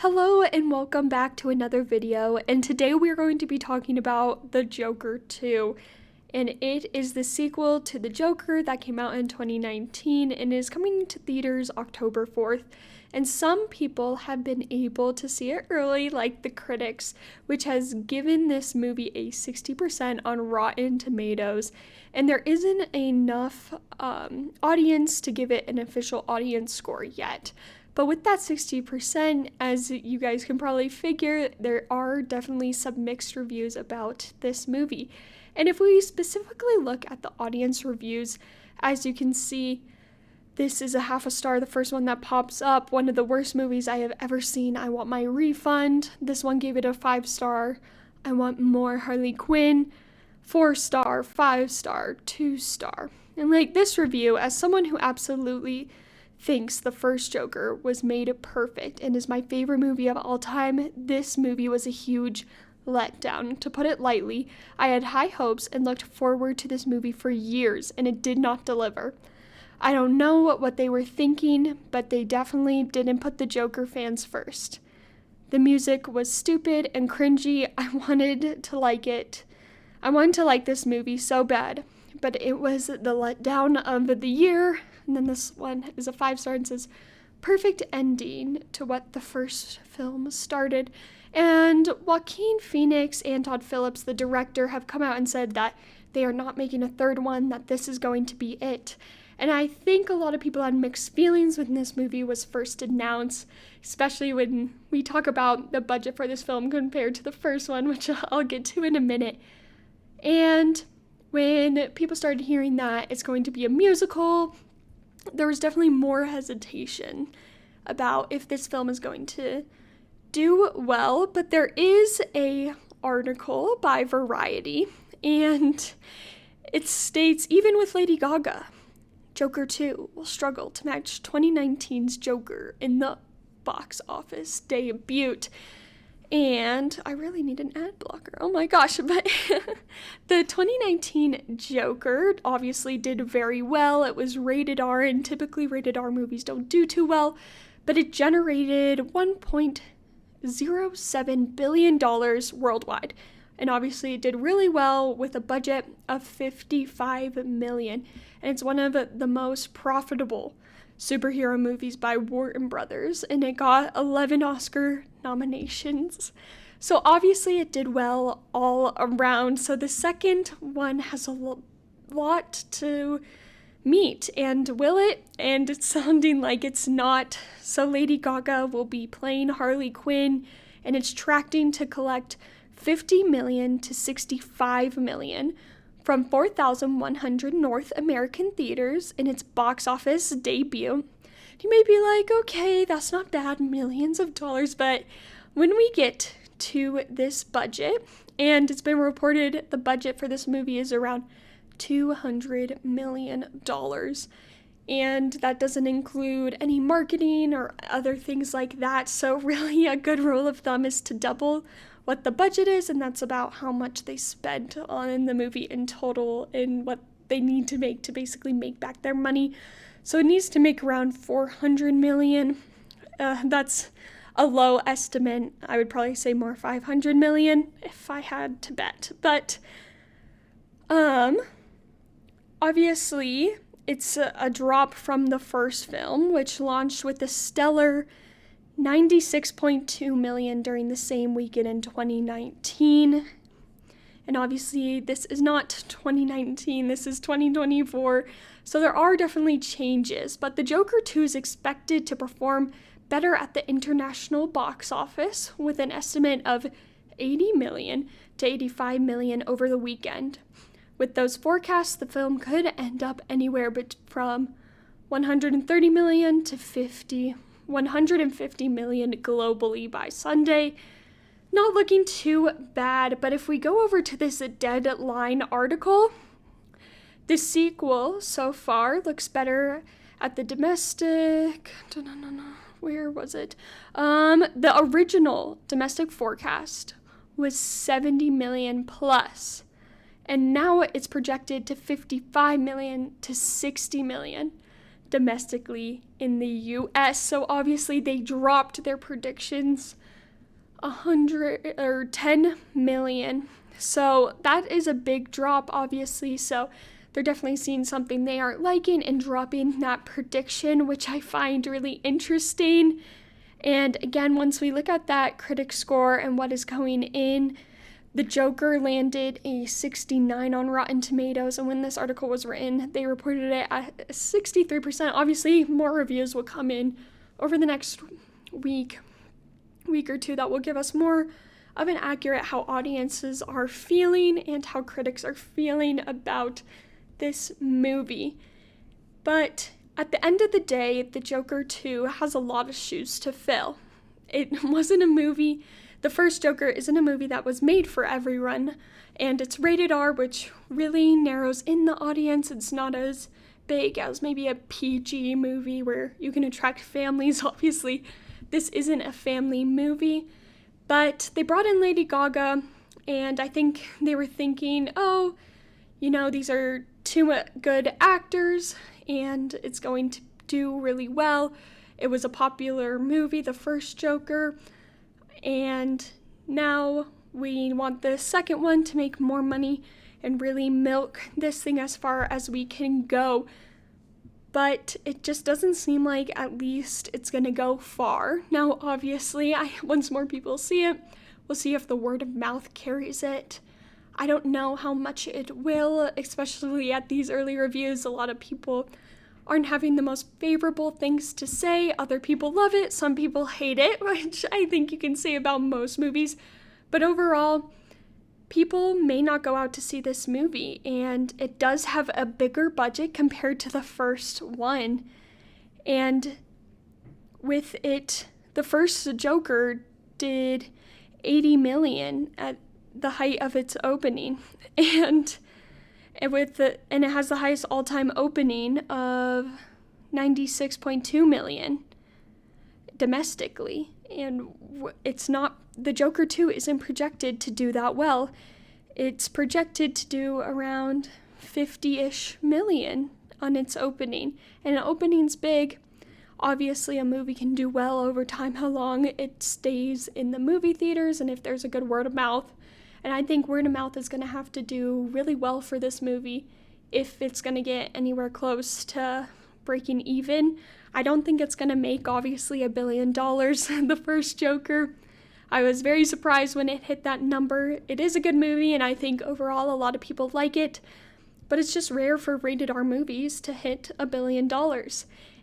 Hello and welcome back to another video, and today we are going to be talking about The Joker 2, and it is the sequel to The Joker that came out in 2019 and is coming to theaters October 4th, and some people have been able to see it early, like the critics, which has given this movie a 60% on Rotten Tomatoes, and there isn't enough audience to give it an official audience score yet. But with that 60%, as you guys can probably figure, there are definitely some mixed reviews about this movie. And if we specifically look at the audience reviews, as you can see, this is a half a star, the first one that pops up. One of the worst movies I have ever seen. I want my refund. This one gave it a 5-star. I want more Harley Quinn. 4-star, 5-star, 2-star. And like this review, as someone who absolutely thinks the first Joker was made perfect and is my favorite movie of all time, this movie was a huge letdown. To put it lightly, I had high hopes and looked forward to this movie for years, and it did not deliver. I don't know what they were thinking, but they definitely didn't put the Joker fans first. The music was stupid and cringy. I wanted to like it. I wanted to like this movie so bad, but it was the letdown of the year. And then this one is a 5-star and says, perfect ending to what the first film started. And Joaquin Phoenix and Todd Phillips, the director, have come out and said that they are not making a third one, that this is going to be it. And I think a lot of people had mixed feelings when this movie was first announced, especially when we talk about the budget for this film compared to the first one, which I'll get to in a minute. And when people started hearing that it's going to be a musical, there was definitely more hesitation about if this film is going to do well, but there is a article by Variety, and it states, even with Lady Gaga, Joker 2 will struggle to match 2019's Joker in the box office debut. And I really need an ad blocker. Oh my gosh. But the 2019 Joker obviously did very well. It was rated R, and typically rated R movies don't do too well. But it generated $1.07 billion worldwide. And obviously it did really well with a budget of $55 million. And it's one of the most profitable superhero movies by Warner Brothers, and it got 11 Oscar nominations. So obviously it did well all around. So the second one has a lot to meet, and will it? And it's sounding like it's not. So Lady Gaga will be playing Harley Quinn, and it's tracking to collect $50 million to $65 million from 4,100 North American theaters in its box office debut. You may be like, okay, that's not bad, millions of dollars, but when we get to this budget, and it's been reported the budget for this movie is around $200 million, and that doesn't include any marketing or other things like that, so really a good rule of thumb is to double what the budget is, and that's about how much they spent on the movie in total and what they need to make to basically make back their money. So it needs to make around $400 million. That's a low estimate. I would probably say more $500 million if I had to bet. But obviously it's a drop from the first film, which launched with a stellar $96.2 million during the same weekend in 2019. And obviously this is not 2019, this is 2024. So there are definitely changes, but The Joker 2 is expected to perform better at the international box office with an estimate of $80 million to $85 million over the weekend. With those forecasts, the film could end up anywhere from $130 million to $150 million globally by Sunday. Not looking too bad, but if we go over to this Deadline article, the sequel so far looks better at the domestic. Where was it? The original domestic forecast was 70 million plus, and now it's projected to 55 million to 60 million. domestically in the US. So obviously they dropped their predictions 10 million. So that is a big drop, obviously. So they're definitely seeing something they aren't liking and dropping that prediction, which I find really interesting. And again, once we look at that critic score and what is going in, The Joker landed a 69 on Rotten Tomatoes, and when this article was written, they reported it at 63%. Obviously, more reviews will come in over the next week or two that will give us more of an accurate how audiences are feeling and how critics are feeling about this movie. But at the end of the day, The Joker 2 has a lot of shoes to fill. It wasn't a movie. The first Joker isn't a movie that was made for everyone, and it's rated R, which really narrows in the audience. It's not as big as maybe a PG movie where you can attract families. Obviously, this isn't a family movie, but they brought in Lady Gaga, and I think they were thinking, these are two good actors, and it's going to do really well. It was a popular movie, the first Joker, and now we want the second one to make more money and really milk this thing as far as we can go. But it just doesn't seem like at least it's going to go far. Now, obviously, once more people see it, we'll see if the word of mouth carries it. I don't know how much it will, especially at these early reviews. A lot of people aren't having the most favorable things to say. Other people love it. Some people hate it, which I think you can say about most movies. But overall, people may not go out to see this movie, and it does have a bigger budget compared to the first one. And with it, the first Joker did 80 million at the height of its opening, and it has the highest all-time opening of 96.2 million domestically. And the Joker 2 isn't projected to do that well. It's projected to do around 50-ish million on its opening. And an opening's big. Obviously, a movie can do well over time, how long it stays in the movie theaters and if there's a good word of mouth. And I think word of mouth is going to have to do really well for this movie if it's going to get anywhere close to breaking even. I don't think it's going to make, obviously, $1 billion, the first Joker. I was very surprised when it hit that number. It is a good movie, and I think overall a lot of people like it. But it's just rare for rated R movies to hit $1 billion.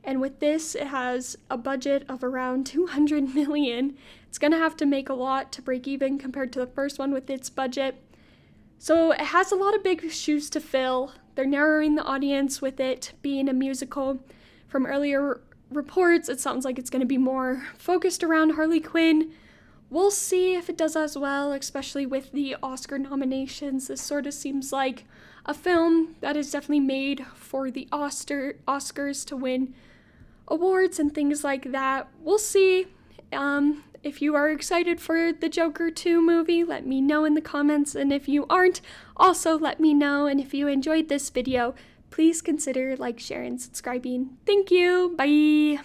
And with this, it has a budget of around $200 million. It's going to have to make a lot to break even compared to the first one with its budget. So it has a lot of big shoes to fill. They're narrowing the audience with it being a musical. From earlier reports, it sounds like it's going to be more focused around Harley Quinn. We'll see if it does as well, especially with the Oscar nominations. This sort of seems like a film that is definitely made for the Oscars to win awards and things like that. We'll see. If you are excited for the Joker 2 movie, let me know in the comments. And if you aren't, also let me know. And if you enjoyed this video, please consider sharing, and subscribing. Thank you. Bye.